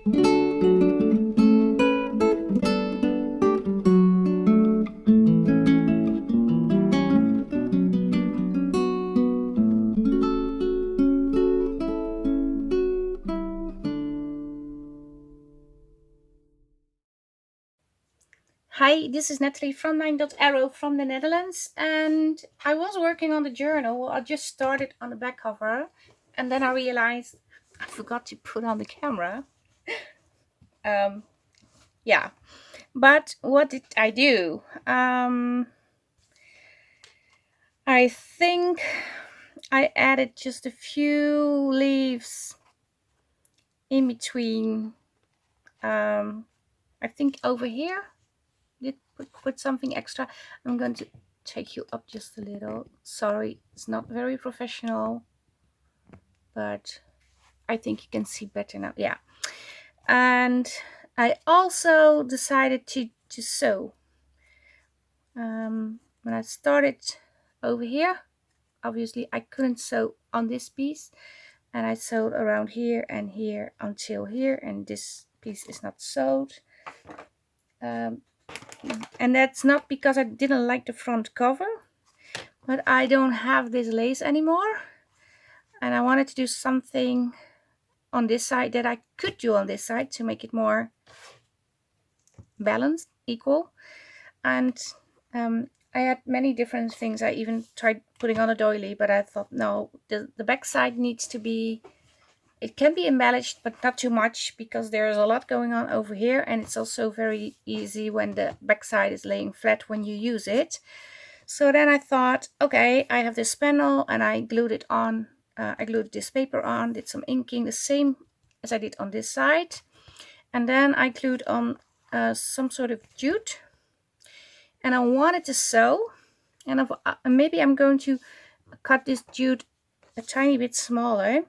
Hi, this is Nathalie from Linedotarrow from the Netherlands, and I was working on the journal. I just started on the back cover, and then I realized I forgot to put on the camera. Um, yeah, but what did I do? I think I added just a few leaves in between. I think over here did put something extra. I'm going to take you up just a little. Sorry, it's not very professional, but I think you can see better now. Yeah. And I also decided to sew. When I started over here, obviously I couldn't sew on this piece, and I sewed around here and here until here, and this piece is not sewed. And that's not because I didn't like the front cover, but I don't have this lace anymore, and I wanted to do something on this side that I could do on this side to make it more balanced, equal. And I had many different things. I even tried putting on a doily, but I thought no, the back side needs to be, it can be embellished but not too much, because there's a lot going on over here, and it's also very easy when the back side is laying flat when you use it. So then I thought, okay, I have this panel, and I glued it on. I glued this paper on, did some inking, the same as I did on this side, and then I glued on some sort of jute, and I wanted to sew, and maybe I'm going to cut this jute a tiny bit smaller.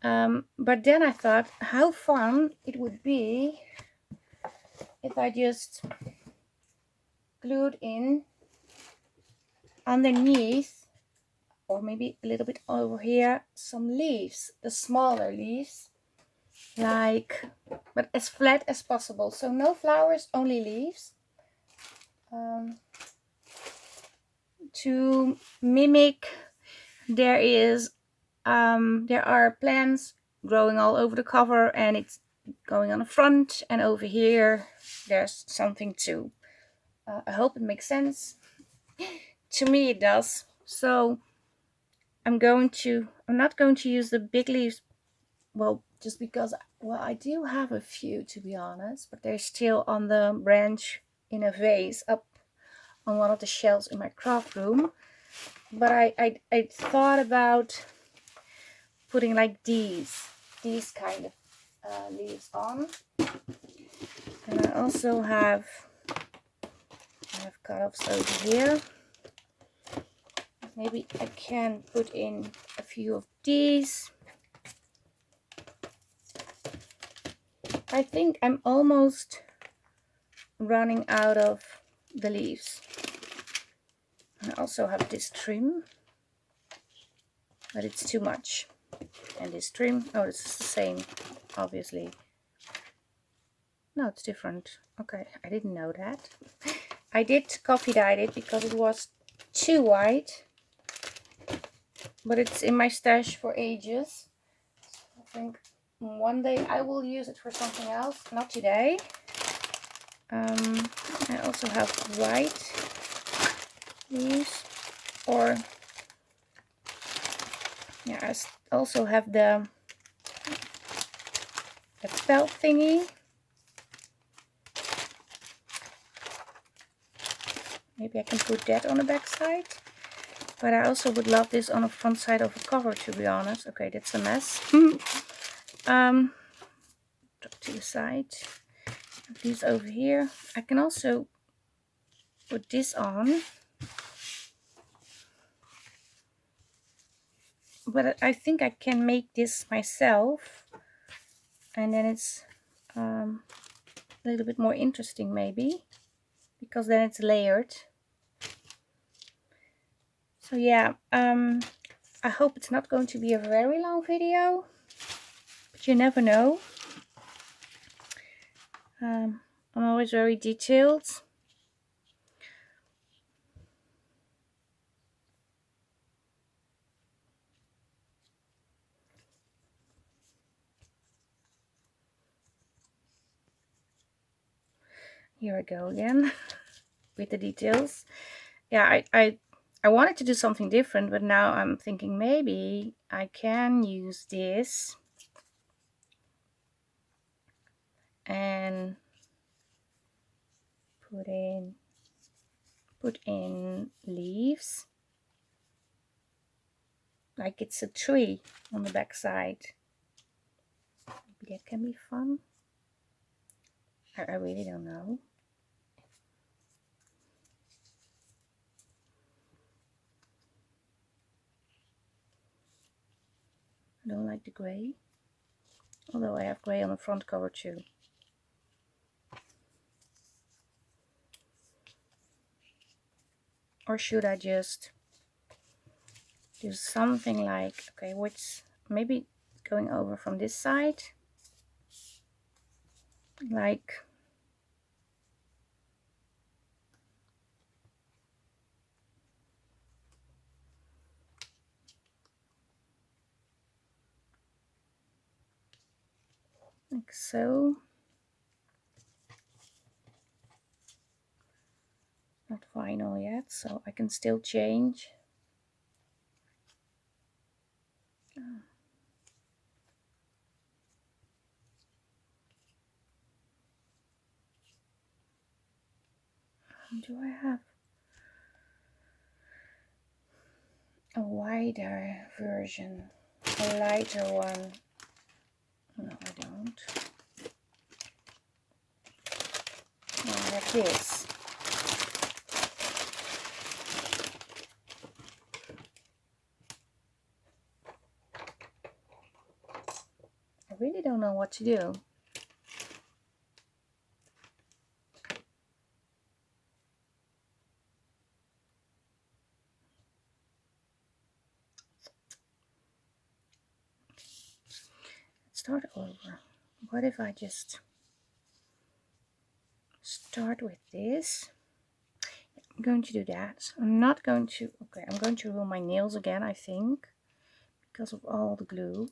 But then I thought how fun it would be if I just glued in underneath, or maybe a little bit over here, some leaves, the smaller leaves, like, but as flat as possible. So no flowers, only leaves, to mimic. There are plants growing all over the cover, and it's going on the front, and over here there's something too. I hope it makes sense. To me it does. So I'm not going to use the big leaves, well, just because, well, I do have a few, to be honest, but they're still on the branch in a vase up on one of the shelves in my craft room. But I thought about putting like these kind of leaves on. And I also have cut-offs over here. Maybe I can put in a few of these. I think I'm almost running out of the leaves. And I also have this trim, but it's too much. And this trim, oh, it's the same, obviously. No, it's different. Okay, I didn't know that. I did coffee dye it because it was too white, but it's in my stash for ages. I think one day I will use it for something else, not today. I also have white leaves, or yeah, I also have the felt thingy. Maybe I can put that on the back side. But I also would love this on the front side of a cover, to be honest. Okay, that's a mess. Drop to the side. These over here. I can also put this on. But I think I can make this myself. And then it's a little bit more interesting, maybe. Because then it's layered. So yeah, I hope it's not going to be a very long video. but you never know. I'm always very detailed. Here I go again with the details. Yeah, I wanted to do something different, but now I'm thinking maybe I can use this and put in leaves like it's a tree on the back side. Maybe that can be fun. I really don't know. I don't like the grey, although I have grey on the front cover too. Or should I just do something like, okay, which maybe going over from this side, like so. Not final yet, so I can still change. Do I have a wider version, a lighter one? No, I don't. No, I have this. I really don't know what to do. Let's start over. What if I just start with this? I'm going to do that. I'm not going to, okay, I'm going to ruin my nails again, I think, because of all the glue.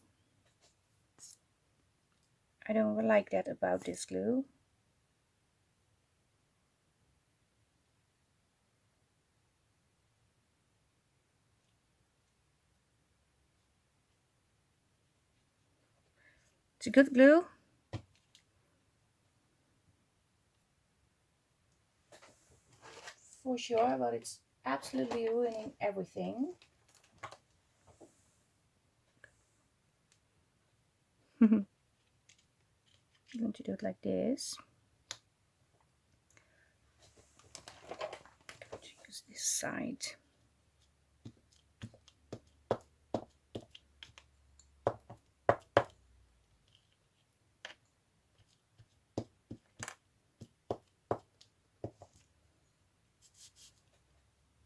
I don't like that about this glue. It's a good glue. For sure, but it's absolutely ruining everything. I'm going to do it like this. Use this side.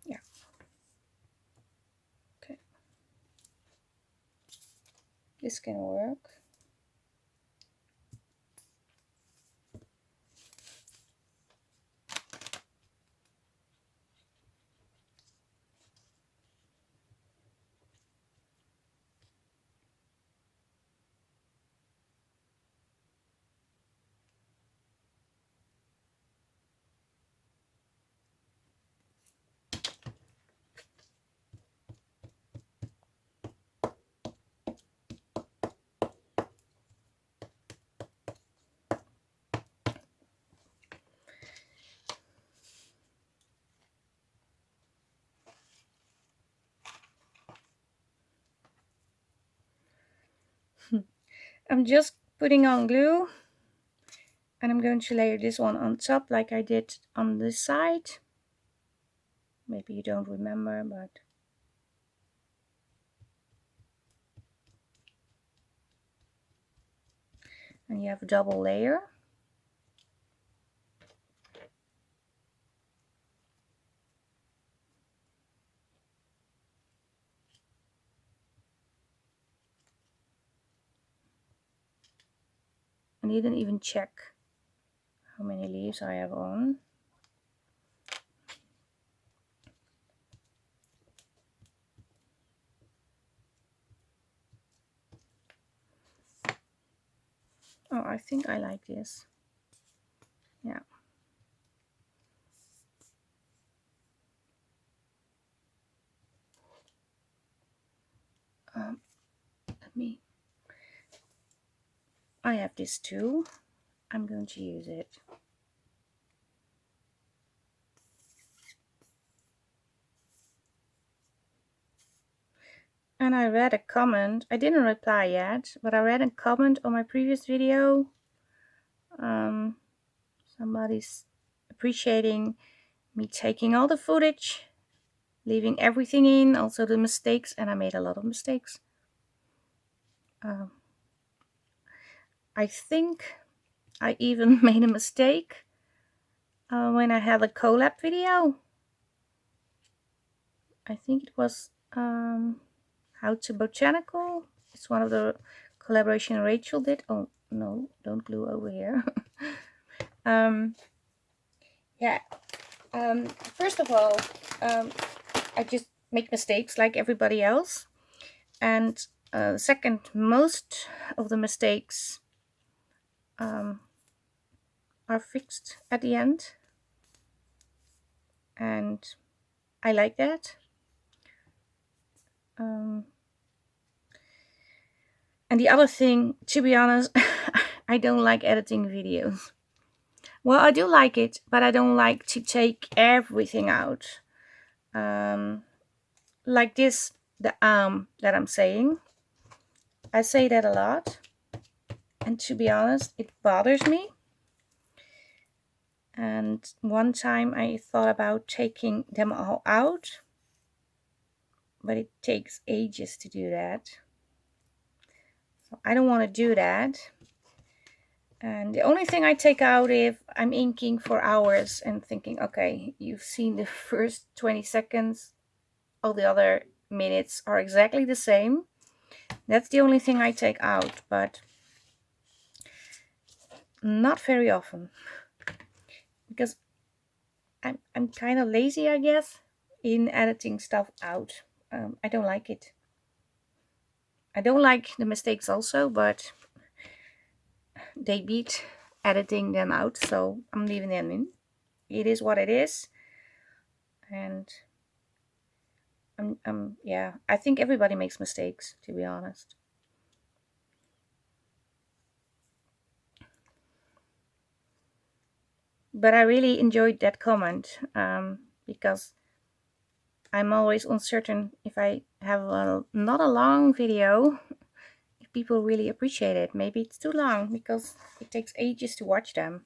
Yeah. Okay. This can work. I'm just putting on glue, and I'm going to layer this one on top like I did on this side. Maybe you don't remember, but and you have a double layer. I didn't even check how many leaves I have on. Oh, I think I like this. Yeah. I have this too. I'm going to use it. And I read a comment. I didn't reply yet, but I read a comment on my previous video. Somebody's appreciating me taking all the footage, leaving everything in, also the mistakes, and I made a lot of mistakes. I think I even made a mistake when I had a collab video. I think it was How to Botanical. It's one of the collaboration Rachel did. Oh no, don't glue over here. Yeah. First of all, I just make mistakes like everybody else. And second, most of the mistakes are fixed at the end. And I like that. And the other thing, to be honest, I don't like editing videos. Well, I do like it, but I don't like to take everything out. Like this, the that I'm saying. I say that a lot. And to be honest, it bothers me. And one time I thought about taking them all out. But it takes ages to do that. So I don't want to do that. And the only thing I take out if I'm inking for hours and thinking, okay, you've seen the first 20 seconds, all the other minutes are exactly the same. That's the only thing I take out, but not very often. Because I'm kind of lazy, I guess, in editing stuff out. I don't like it. I don't like the mistakes also, but they beat editing them out, so I'm leaving them in. It is what it is. And yeah, I think everybody makes mistakes, to be honest. But I really enjoyed that comment because I'm always uncertain if I have not a long video, if people really appreciate it. Maybe it's too long because it takes ages to watch them.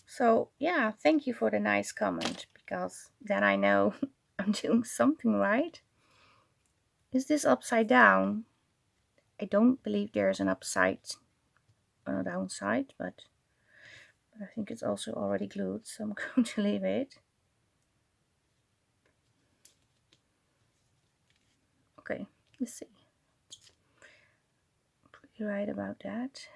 So yeah, thank you for the nice comment, because then I know I'm doing something right. Is this upside down? I don't believe there's an upside on a downside, but I think it's also already glued, so I'm going to leave it. Okay, let's see. Pretty right about that.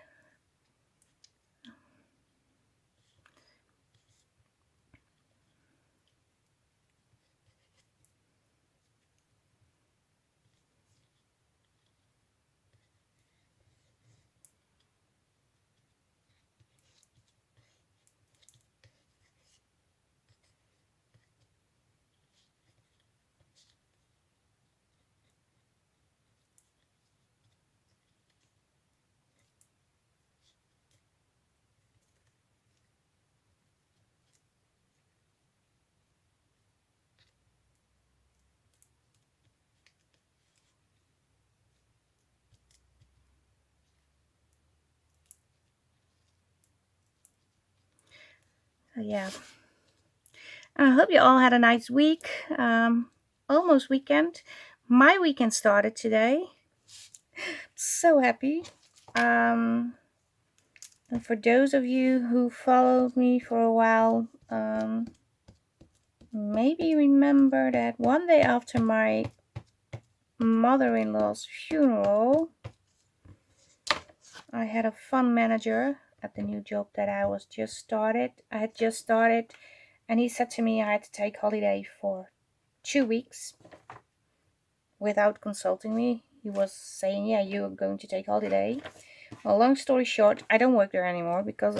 So yeah, I hope you all had a nice week. Almost weekend. My weekend started today. So happy. And for those of you who followed me for a while, maybe remember that one day after my mother-in-law's funeral, I had a fund manager at the new job that I had just started, and he said to me I had to take holiday for 2 weeks without consulting me. He was saying, yeah, you're going to take holiday. Well, long story short, I don't work there anymore because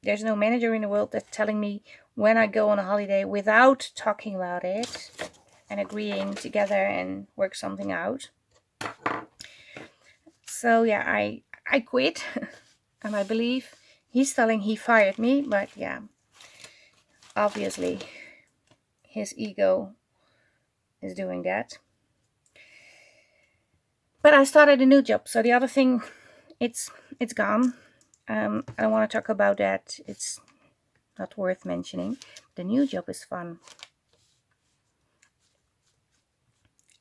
there's no manager in the world that's telling me when I go on a holiday without talking about it and agreeing together and work something out. So yeah, I quit. And I believe he's telling he fired me, but yeah, obviously his ego is doing that. But I started a new job, so the other thing, it's gone. I don't want to talk about that. It's not worth mentioning. The new job is fun.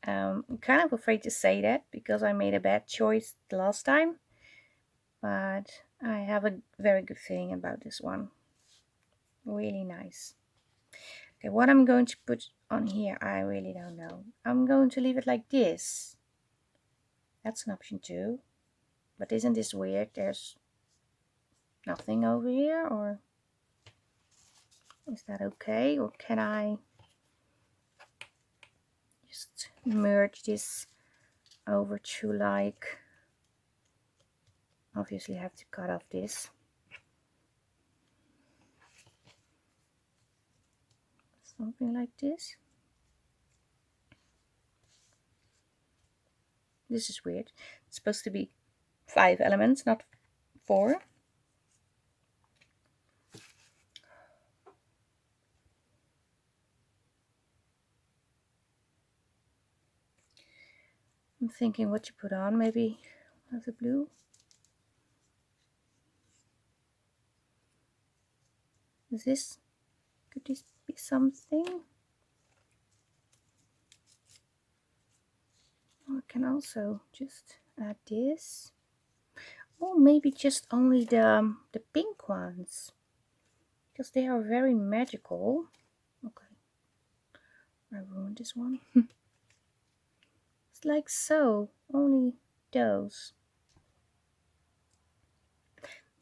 I'm kind of afraid to say that because I made a bad choice the last time, but I have a very good feeling about this one. Really nice. Okay, what I'm going to put on here, I really don't know. I'm going to leave it like this. That's an option too. But isn't this weird? There's nothing over here, or is that okay? Or can I just merge this over to, like, obviously I have to cut off this. Something like this. This is weird. It's supposed to be 5 elements, not 4. I'm thinking what to put on. Maybe have the blue. Could this be something? I can also just add this. Or maybe just only the pink ones, because they are very magical. Okay, I ruined this one. It's like so, only those.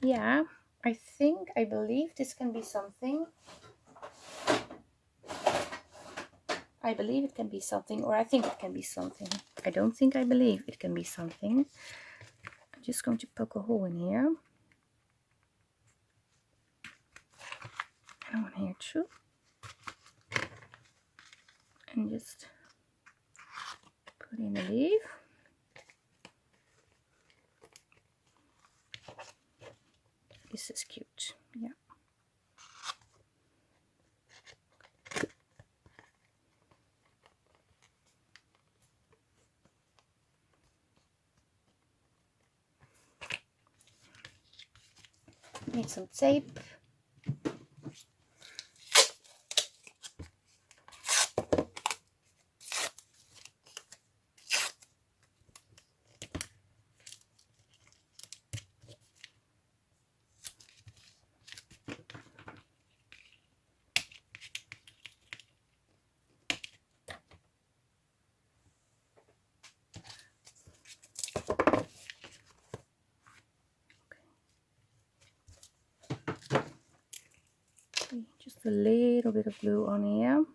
Yeah, I believe this can be something. I believe it can be something, or I think it can be something. I don't think I believe it can be something. I'm just going to poke a hole in here. And one here too. And just put in a leaf. This is cute, yeah. Need some tape. Just a little bit of glue on here.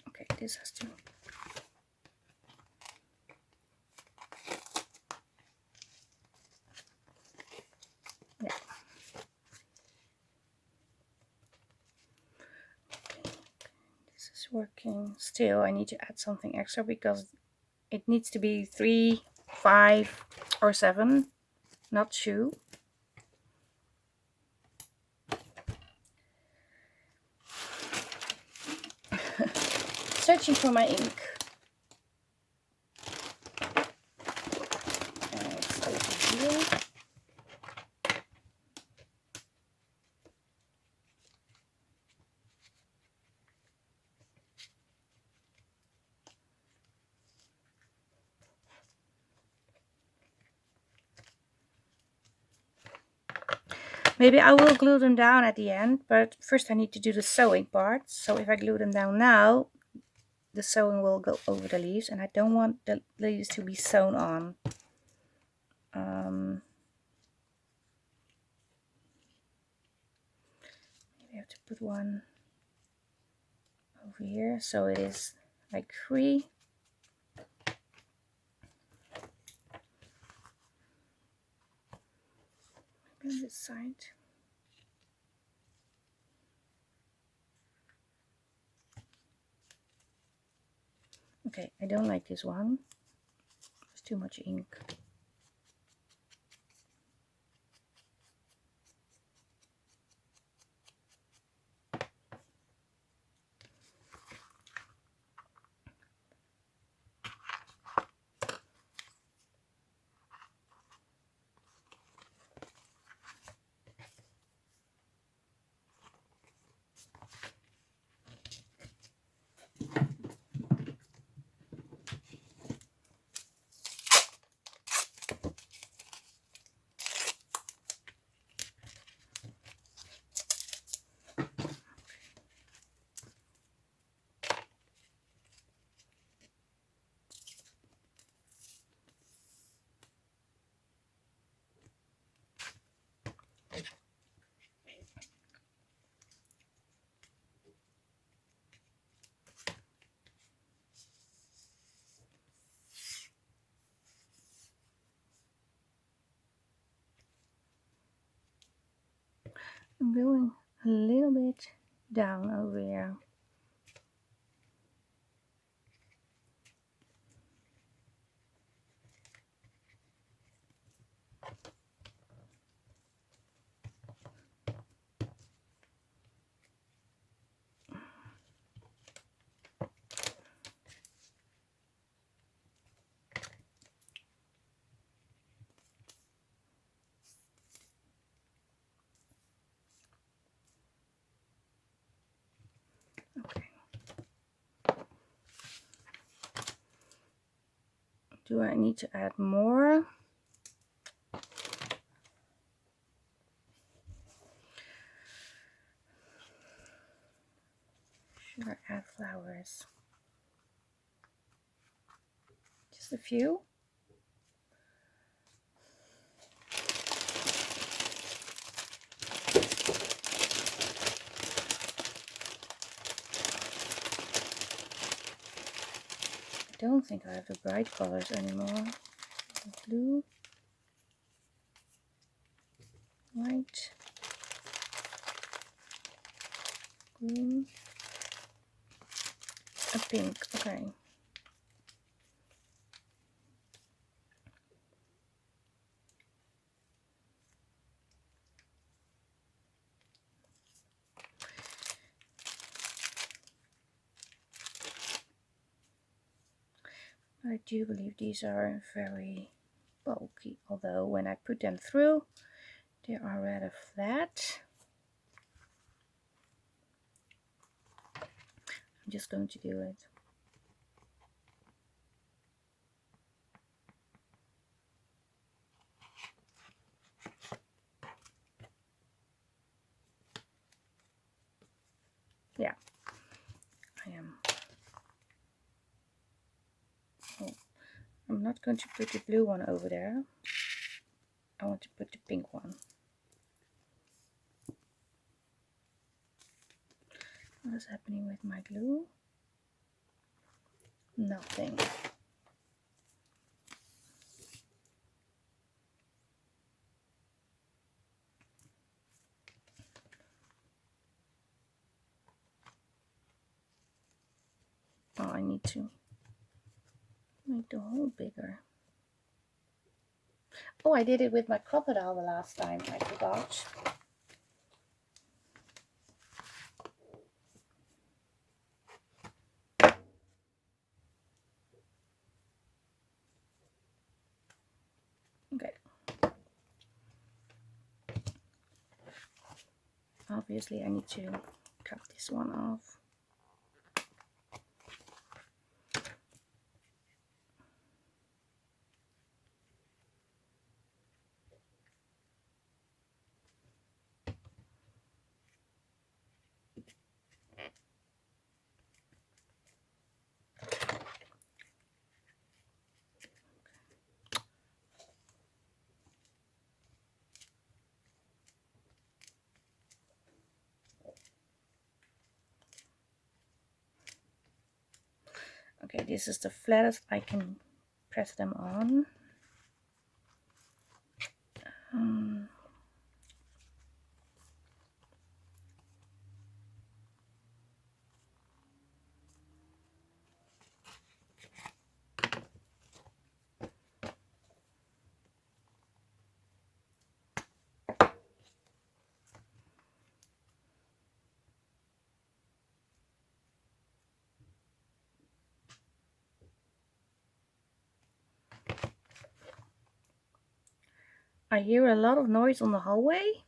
Okay, this has to. Yeah. This is working. Still, I need to add something extra because it needs to be 3, 5, or 7, not 2. Searching for my ink. It's over here. Maybe I will glue them down at the end, but first I need to do the sewing part. So if I glue them down now, the sewing will go over the leaves, and I don't want the leaves to be sewn on. Maybe I have to put one over here, so it is like 3. Maybe on this side. Okay, I don't like this one. There's too much ink. I'm going a little bit down over here. Okay. Do I need to add more? Should I add flowers? Just a few? I don't think I have the bright colors anymore. Blue, white, green, a pink. Okay. I do believe these are very bulky, although when I put them through, they are rather flat. I'm just going to do it. Yeah, I am. Oh, I'm not going to put the blue one over there. I want to put the pink one. What is happening with my glue? Nothing. Oh, I need to make the hole bigger. Oh, I did it with my crocodile the last time. I forgot. Okay. Obviously, I need to cut this one off. Okay, this is the flattest I can press them on. I hear a lot of noise on the hallway,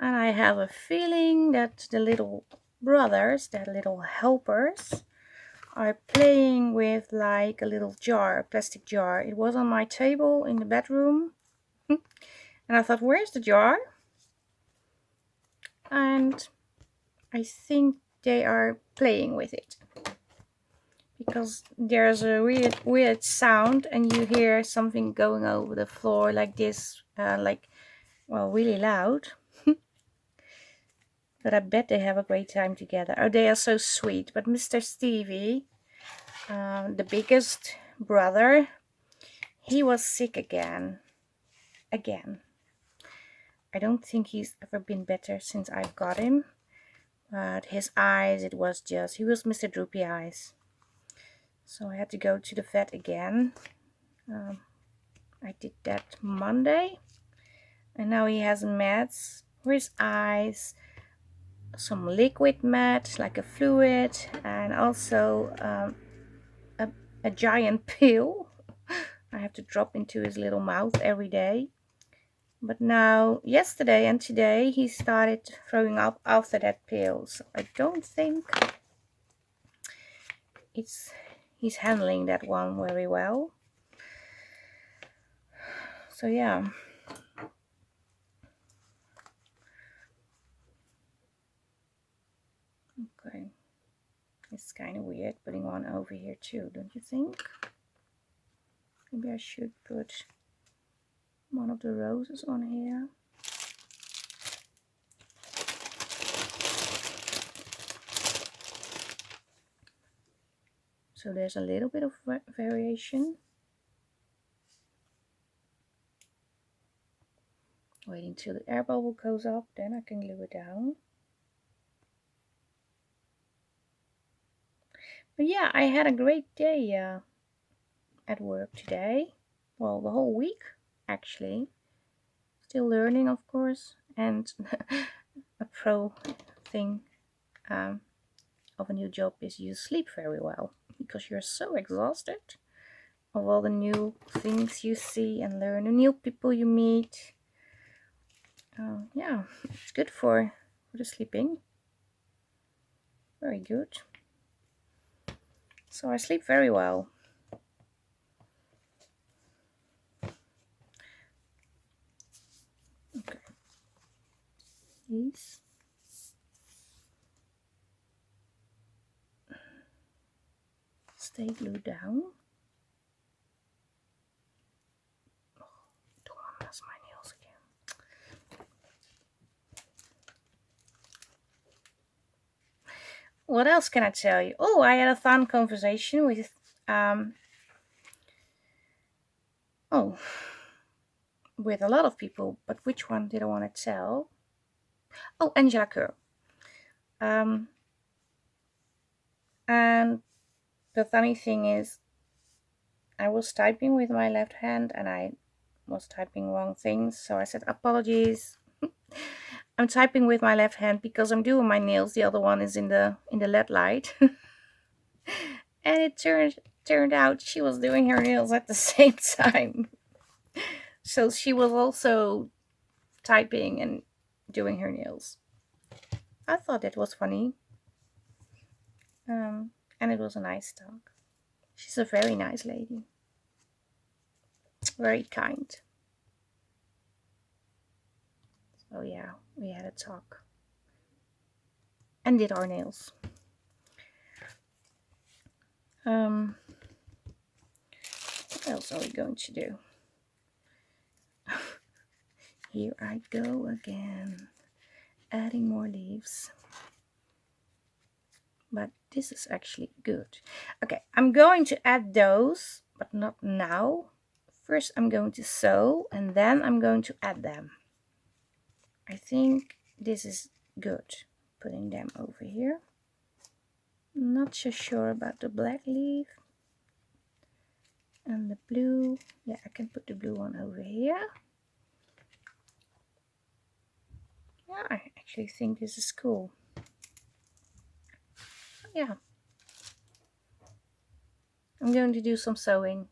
and I have a feeling that the little brothers, the little helpers, are playing with like a little jar, a plastic jar. It was on my table in the bedroom, and I thought, where's the jar? And I think they are playing with it, because there's a weird sound, and you hear something going over the floor like this, well, really loud. But I bet they have a great time together. Oh, they are so sweet. But Mr. Stevie, the biggest brother, he was sick again. I don't think he's ever been better since I've got him. But his eyes, he was Mr. Droopy Eyes. So I had to go to the vet again. I did that Monday. And now he has meds for his eyes, some liquid med, like a fluid, and also a giant pill I have to drop into his little mouth every day. But now, yesterday and today, he started throwing up after that pill. So I don't think he's handling that one very well. So yeah. Okay. It's kind of weird putting one over here too, don't you think? Maybe I should put one of the roses on here. So there's a little bit of variation. Waiting till the air bubble goes up, then I can glue it down. But yeah, I had a great day at work today. Well, the whole week, actually. Still learning, of course. And a pro thing of a new job is you sleep very well, because you're so exhausted of all the new things you see and learn, the new people you meet. Yeah, it's good for the sleeping. Very good. So I sleep very well. Okay. These. Stay glued down. Oh, don't want to mess my nails again. What else can I tell you? Oh, I had a fun conversation with with a lot of people, but which one did I want to tell? Oh, Angela Kerr. And the funny thing is, I was typing with my left hand and I was typing wrong things, so I said apologies. I'm typing with my left hand because I'm doing my nails. The other one is in the LED light. And it turned out she was doing her nails at the same time. So she was also typing and doing her nails. I thought it was funny. And it was a nice talk. She's a very nice lady. Very kind. So yeah, we had a talk. And did our nails. What else are we going to do? Here I go again. Adding more leaves. but this is actually good. Okay, I'm going to add those, but not now. First I'm going to sew and then I'm going to add them. I think this is good, putting them over here. Not so sure about the black leaf and the blue. Yeah, I can put the blue one over here. Yeah, I actually think this is cool. Yeah, I'm going to do some sewing.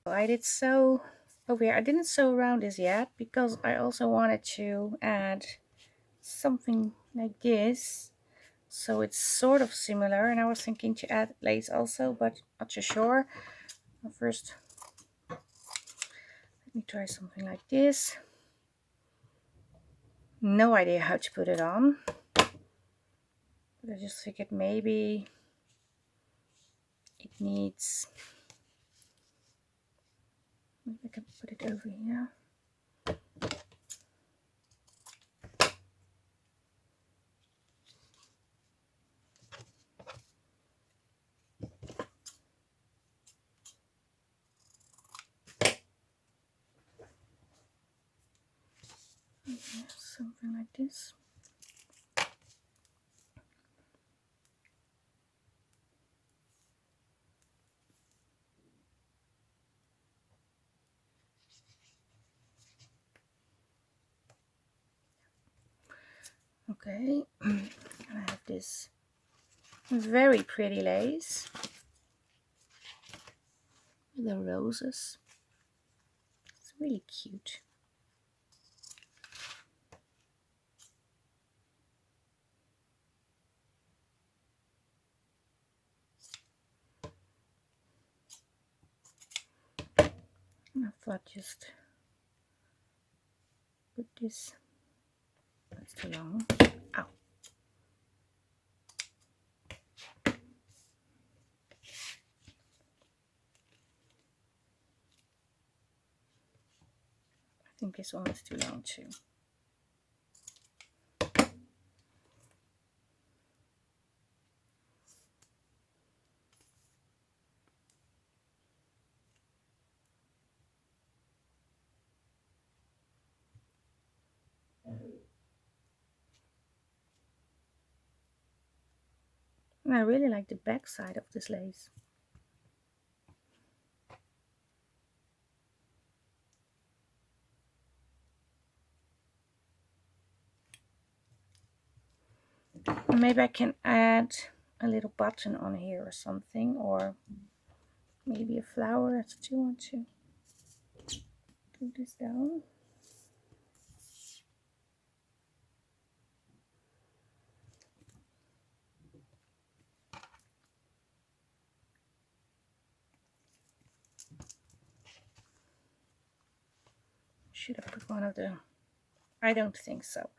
I did sew over here. I didn't sew around this yet because I also wanted to add something like this, so it's sort of similar, and I was thinking to add lace also, but not so sure. First, let me try something like this. No idea how to put it on, but I just figured maybe it needs, maybe I can put it over here. Yeah, something like this. Okay, and I have this very pretty lace with the roses. It's really cute. And I thought just put this. That's too long. Ow. I think this one is too long too. And I really like the back side of this lace. And maybe I can add a little button on here or something, or maybe a flower. That's what you want to put this down. Should I put one of the, I don't think so.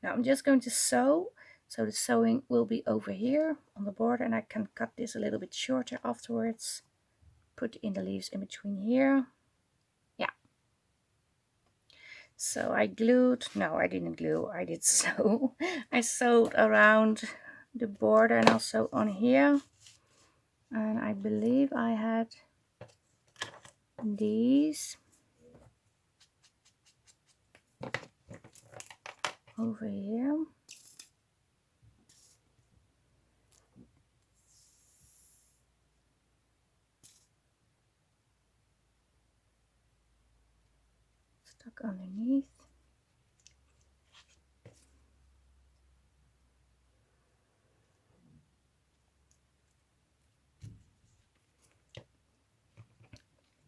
Now I'm just going to sew. So the sewing will be over here on the border, and I can cut this a little bit shorter afterwards. Put in the leaves in between here. Yeah. So I glued, no, I didn't glue, I did sew. I sewed around the border and also on here. And I believe I had these over here. Stuck underneath.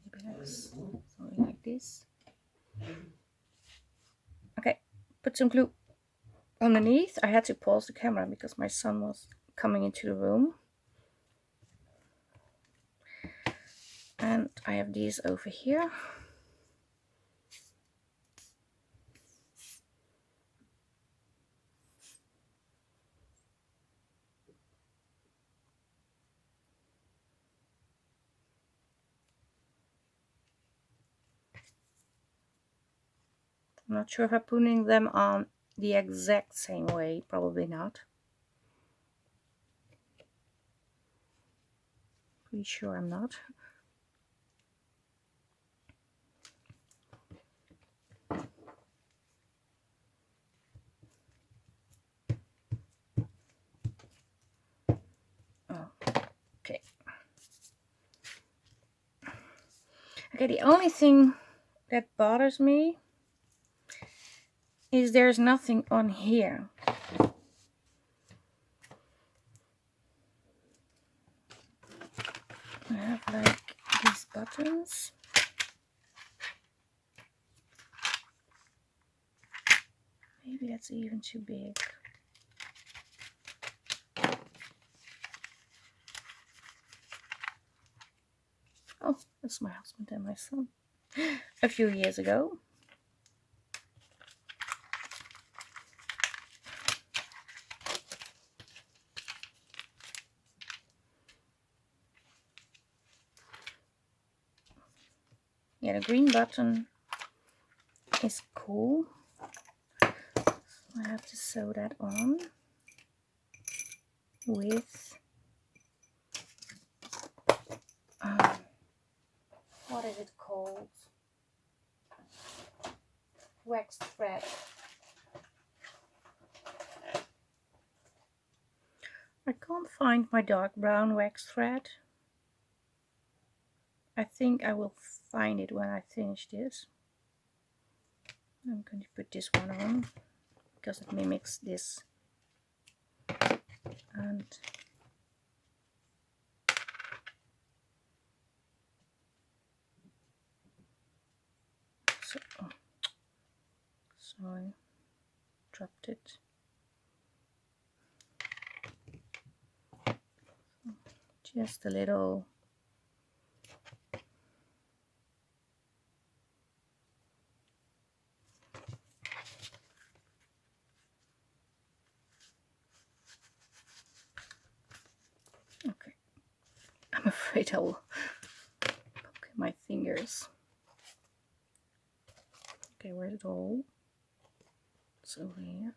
Maybe that's something like this. Okay, put some glue underneath. I had to pause the camera because my son was coming into the room. And I have these over here. I'm not sure if I'm putting them on the exact same way, probably not. Pretty sure I'm not. Oh, okay. Okay, the only thing that bothers me is there's nothing on here. I have like these buttons. Maybe that's even too big. Oh, that's my husband and my son. A few years ago. Yeah, the green button is cool. So I have to sew that on with what is it called? Wax thread. I can't find my dark brown wax thread. I think I will find it when I finish this. I'm going to put this one on because it mimics this. And so, oh, sorry, dropped it. Just a little. Okay, I'm afraid I will poke my fingers. Okay, where's it all? It's over here.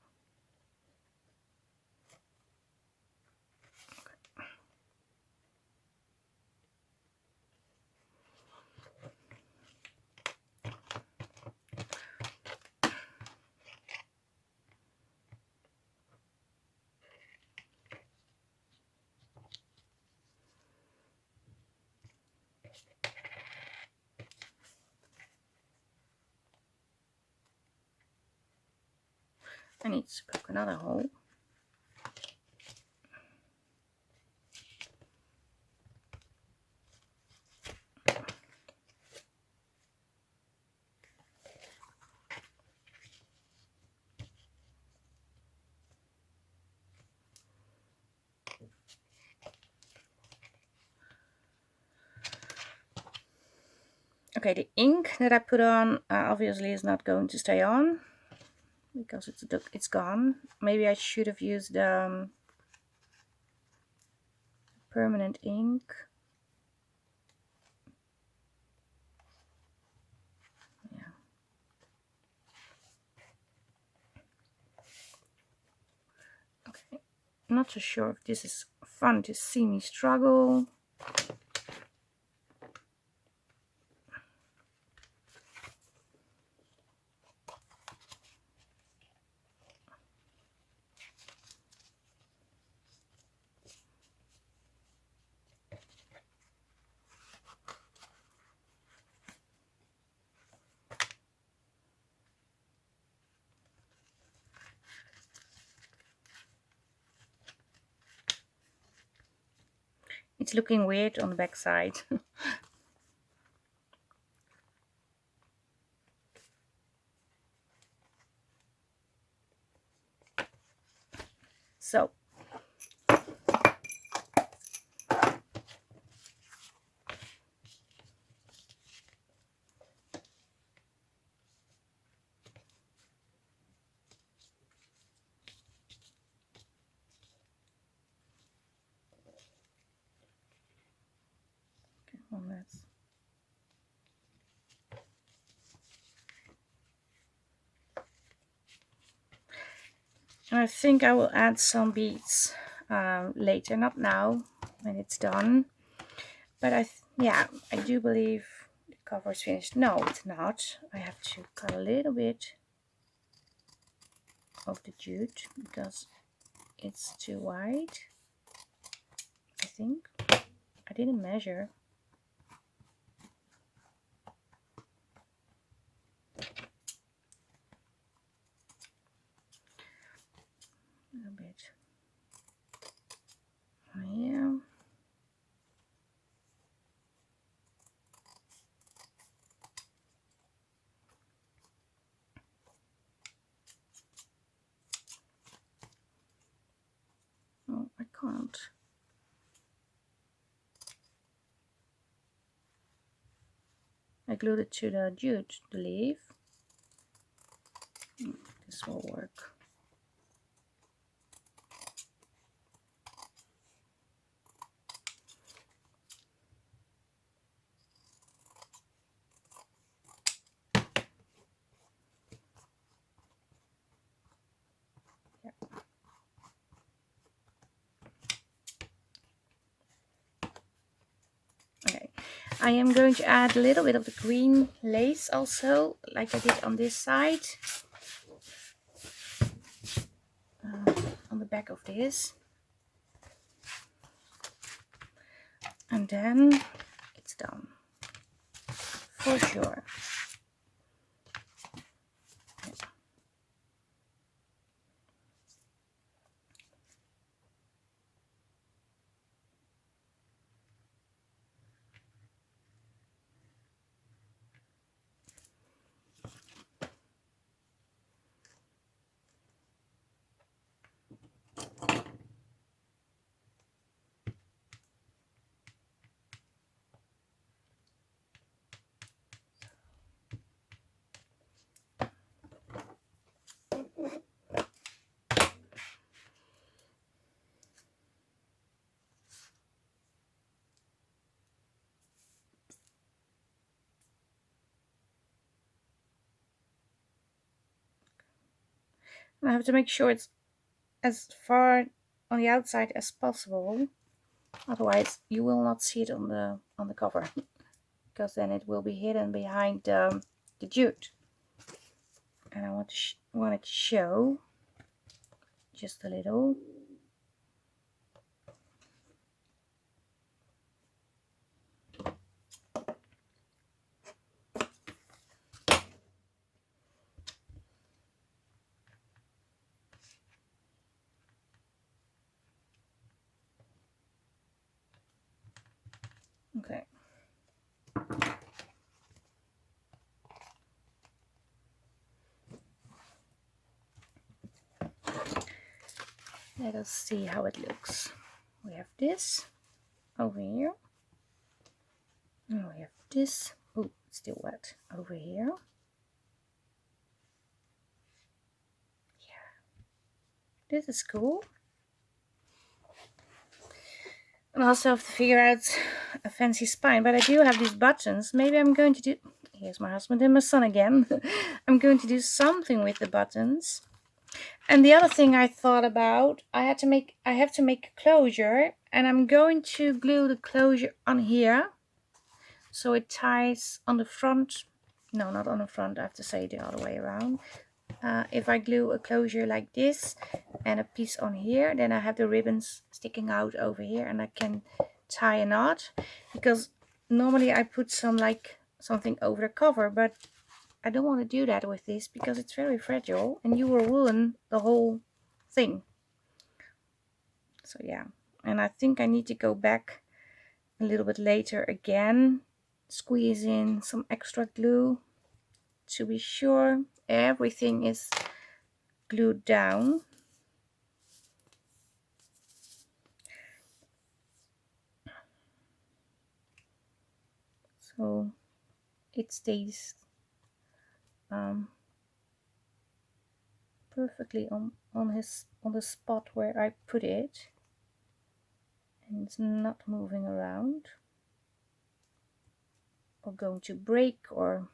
I need to poke another hole. Okay, the ink that I put on obviously is not going to stay on because it's gone. Maybe I should have used permanent ink. Yeah. Okay, I'm not so sure if this is fun to see me struggle. It's looking weird on the back side. So on this. I think I will add some beads later, not now, when it's done. But yeah, I do believe the cover is finished. No, it's not. I have to cut a little bit of the jute because it's too wide, I think. I didn't measure. A little bit here. Oh, I can't. I glued it to the jute, the leaf. This will work. Okay, I am going to add a little bit of the green lace also, like I did on this side, on the back of this, and then it's done for sure. And I have to make sure it's as far on the outside as possible, otherwise you will not see it on the cover, because then it will be hidden behind the jute, and I want it to show just a little. Okay. Let us see how it looks. We have this over here. And we have this. Oh, it's still wet over here. Yeah. This is cool. And I also have to figure out a fancy spine, but I do have these buttons. Maybe I'm going to do, here's my husband and my son again. I'm going to do something with the buttons. And the other thing I thought about, I have to make a closure, and I'm going to glue the closure on here, so it ties on the front. No, not on the front, I have to say the other way around. If I glue a closure like this and a piece on here, then I have the ribbons sticking out over here, and I can tie a knot, because normally I put something over the cover, but I don't want to do that with this because it's very fragile and you will ruin the whole thing. So yeah, and I think I need to go back a little bit later again, squeeze in some extra glue to be sure everything is glued down. So it stays perfectly on the spot where I put it, and it's not moving around or going to break, or,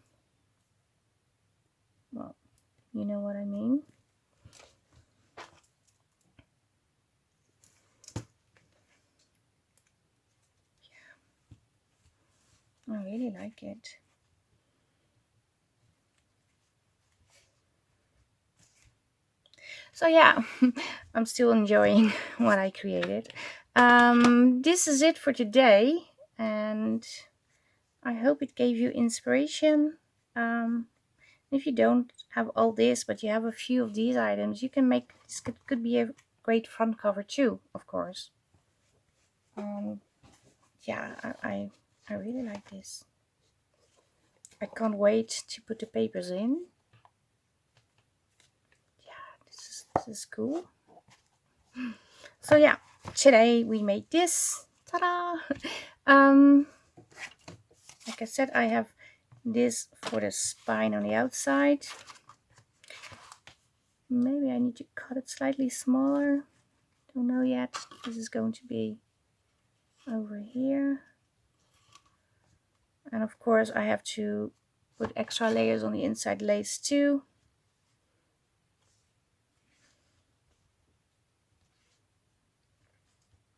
well, you know what I mean. I really like it. So yeah, I'm still enjoying what I created. This is it for today, and I hope it gave you inspiration. If you don't have all this, but you have a few of these items, you can make this could be a great front cover too, of course. Yeah, I really like this. I can't wait to put the papers in. Yeah, this is cool. So yeah, today we made this. Ta-da! Um, like I said, I have this for the spine on the outside. Maybe I need to cut it slightly smaller. Don't know yet. This is going to be over here. And of course I have to put extra layers on the inside lace too.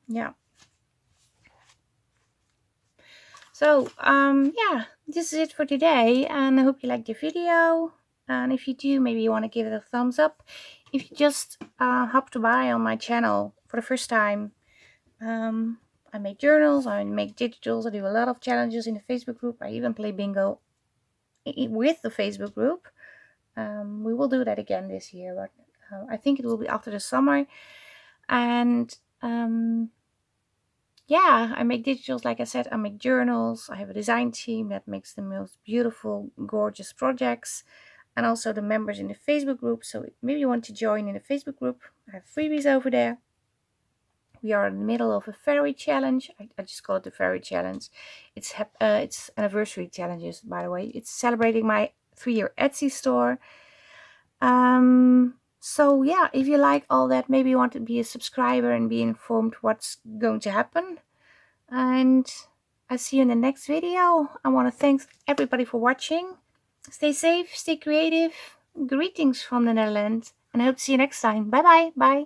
Yeah. So yeah, this is it for today, and I hope you liked the video. And if you do, maybe you want to give it a thumbs up. If you just hopped by on my channel for the first time, I make journals, I make digitals, I do a lot of challenges in the Facebook group. I even play bingo with the Facebook group. We will do that again this year, but I think it will be after the summer. And yeah, I make digitals, like I said. I make journals. I have a design team that makes the most beautiful, gorgeous projects, and also the members in the Facebook group. So maybe you want to join in the Facebook group. I have freebies over there. We are in the middle of a fairy challenge. I just call it the fairy challenge. It's anniversary challenges, by the way. It's celebrating my 3-year Etsy store. So yeah, if you like all that, maybe you want to be a subscriber and be informed what's going to happen. And I'll see you in the next video. I want to thank everybody for watching. Stay safe, stay creative. Greetings from the Netherlands, and I hope to see you next time. Bye bye. Bye.